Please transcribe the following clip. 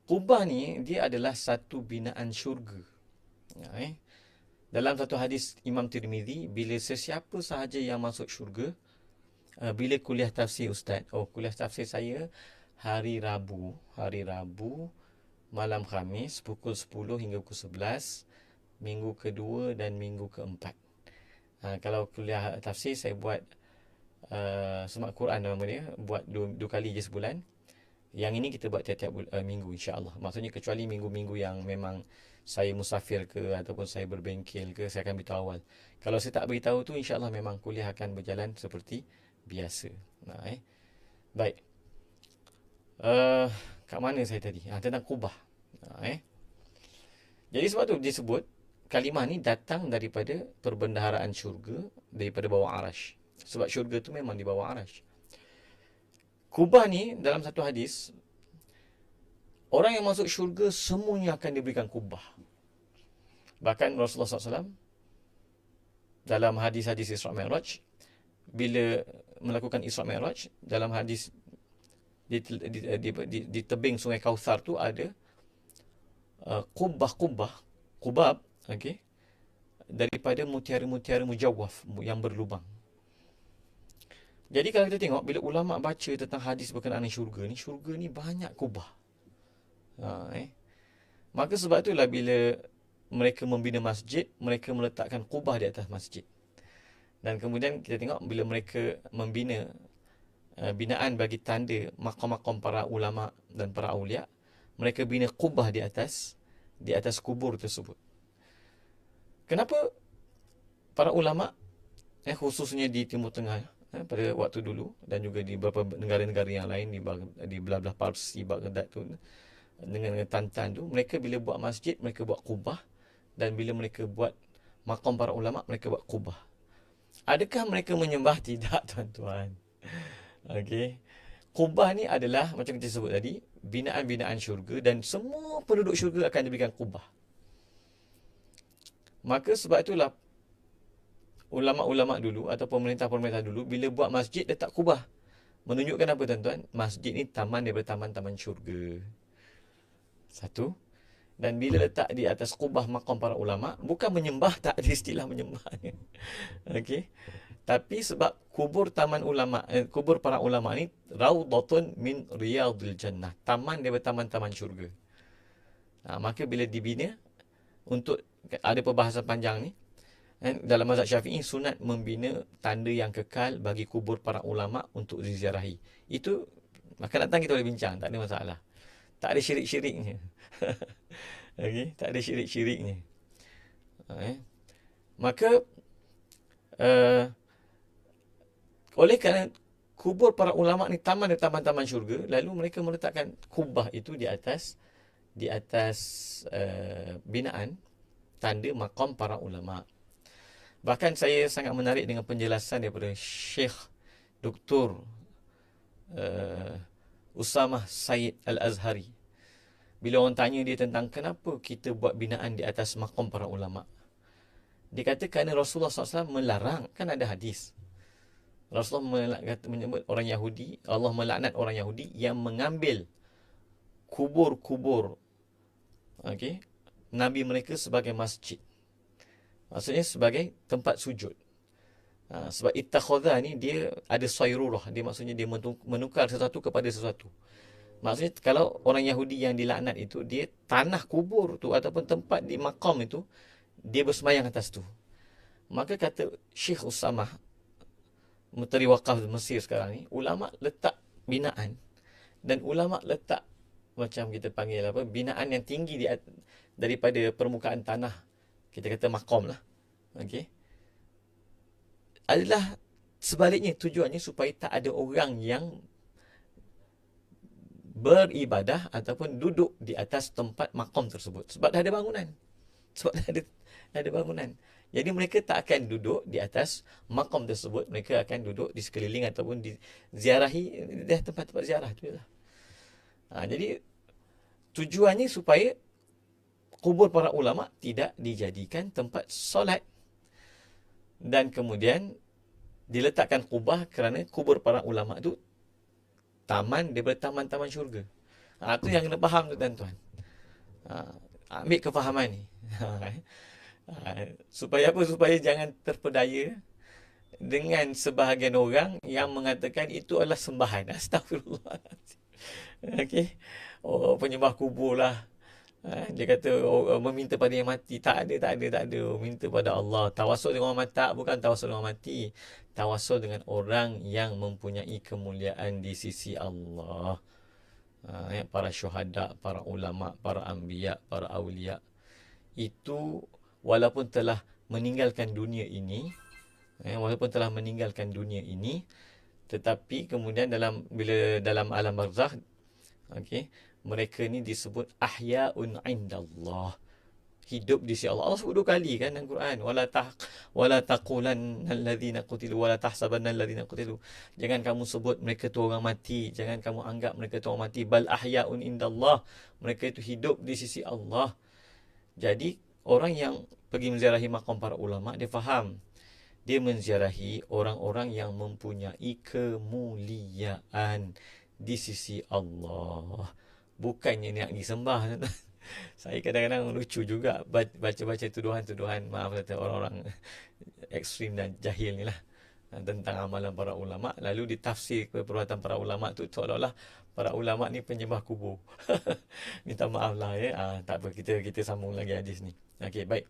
Kubah ni dia adalah satu binaan syurga. Ya, Dalam satu hadis Imam Tirmizi, bila sesiapa sahaja yang masuk syurga, bila kuliah tafsir Ustaz, kuliah tafsir saya hari Rabu, malam Khamis, pukul 10 hingga pukul 11, minggu kedua dan minggu keempat. Kalau kuliah tafsir saya buat semak Quran nama dia, buat dua kali je sebulan. Yang ini kita buat tiap-tiap minggu, insya-Allah. Maksudnya kecuali minggu-minggu yang memang saya musafir ke ataupun saya berbengkel ke, saya akan beritahu awal. Kalau saya tak beritahu tu, insya-Allah memang kuliah akan berjalan seperti biasa. Baik. Kat mana saya tadi? Tentang kubah. Jadi sebab tu disebut kalimah ni datang daripada perbendaharaan syurga, daripada bawah arash. Sebab syurga tu memang di bawah arash. Kubah ni dalam satu hadis, orang yang masuk syurga semuanya akan diberikan kubah. Bahkan Rasulullah SAW dalam hadis-hadis Isra Mi'raj, bila melakukan Isra Mi'raj, dalam hadis di tebing Sungai Kautsar tu ada kubab, okey, daripada mutiara-mutiara mujawwaf yang berlubang. Jadi kalau kita tengok, bila ulama baca tentang hadis berkenaan syurga ni banyak kubah. Maka sebab itulah bila mereka membina masjid, mereka meletakkan kubah di atas masjid. Dan kemudian kita tengok bila mereka membina binaan bagi tanda makam-makam para ulama dan para awliya, mereka bina kubah di atas kubur tersebut. Kenapa para ulama, khususnya di Timur Tengah, pada waktu dulu dan juga di beberapa negara-negara yang lain di belah-belah Parsi, Baghdad tu, dengan Tantan tu, mereka bila buat masjid, mereka buat kubah, dan bila mereka buat makam para ulama, mereka buat kubah. Adakah mereka menyembah? Tidak, tuan-tuan. Okey. Kubah ni adalah macam kita sebut tadi, binaan-binaan syurga, dan semua penduduk syurga akan diberikan kubah. Maka sebab itulah ulama-ulama dulu atau pemerintah-pemerintah dulu bila buat masjid letak kubah. Menunjukkan apa, tuan-tuan? Masjid ni taman daripada taman-taman syurga. Satu. Dan bila letak di atas kubah makam para ulama, bukan menyembah, tak ada istilah menyembahnya. Okey. Tapi sebab kubur kubur para ulama ni raudhatun min riyadil jannah, taman daripada taman-taman syurga. Maka bila dibina, untuk ada perbahasan panjang ni, dalam mazhab Syafi'i sunat membina tanda yang kekal bagi kubur para ulama untuk diziarahi. Itu akan datang kita boleh bincang, tak ada masalah. Tak ada syirik-syiriknya. Okey, tak ada syirik-syiriknya. Maka oleh kerana kubur para ulama ni taman dan taman-taman syurga, lalu mereka meletakkan kubah itu di atas binaan tanda makam para ulama. Bahkan saya sangat menarik dengan penjelasan daripada Syekh Dr. Usamah Said Al-Azhari. Bila orang tanya dia tentang kenapa kita buat binaan di atas makam para ulama, dia kata kerana Rasulullah SAW melarang. Kan ada hadis, Rasulullah menyebut orang Yahudi, Allah melaknat orang Yahudi yang mengambil kubur-kubur Nabi mereka sebagai masjid. Maksudnya sebagai tempat sujud. Sebab ittakhadha ni dia ada sayrurah. Dia maksudnya dia menukar sesuatu kepada sesuatu. Maksudnya kalau orang Yahudi yang dilaknat itu, dia tanah kubur tu ataupun tempat di makam itu, dia bersemayang atas tu. Maka kata Syekh Usamah, Menteri Waqaf Mesir sekarang ni, ulama letak binaan, dan ulama letak macam kita panggil binaan yang tinggi daripada permukaan tanah, kita kata maqam lah, adalah sebaliknya. Tujuannya supaya tak ada orang yang beribadah ataupun duduk di atas tempat maqam tersebut, sebab dah ada bangunan. Jadi mereka tak akan duduk di atas maqam tersebut, mereka akan duduk di sekeliling ataupun di ziarahi tempat-tempat ziarah tu lah. Jadi tujuannya supaya kubur para ulama tidak dijadikan tempat solat. Dan kemudian diletakkan kubah kerana kubur para ulama tu taman daripada taman-taman syurga. Tu yang kena faham tu tuan-tuan. Ha, ambil kefahaman ni. Supaya apa? Supaya jangan terpedaya dengan sebahagian orang yang mengatakan itu adalah sembahan. Astagfirullah. Okey. Oh, penyembah kubur lah. Dia kata meminta pada yang mati. Tak ada, tak ada, tak ada. Minta pada Allah. Tawassul dengan orang mati bukan tawassul dengan orang mati. Tawassul dengan orang yang mempunyai kemuliaan di sisi Allah. Para syuhada, para ulama, para anbiya, para awliya. Itu walaupun telah meninggalkan dunia ini, tetapi kemudian bila dalam alam barzakh, okey, mereka ni disebut ahyaun indallah, hidup di sisi Allah. Allah sebut 2 kali kan dalam Quran, wala taqulanna alladzina qutilu wala tahsabanna alladzina qutilu. Jangan kamu sebut mereka tu orang mati, jangan kamu anggap mereka tu orang mati. Bal ahyaun indallah, mereka itu hidup di sisi Allah. Jadi orang yang pergi menziarahi makam para ulama, dia faham dia menziarahi orang-orang yang mempunyai kemuliaan di sisi Allah. Bukannya nak disembah. Saya kadang-kadang lucu juga baca-baca tuduhan-tuduhan, maaf kata, orang-orang ekstrim dan jahil ni lah, tentang amalan para ulama. Lalu ditafsir perbuatan para ulama tu seolah-olah para ulama ni penyembah kubur. Minta maaf lah ya. Tak apa, kita sambung lagi hadis ni. Okey, baik.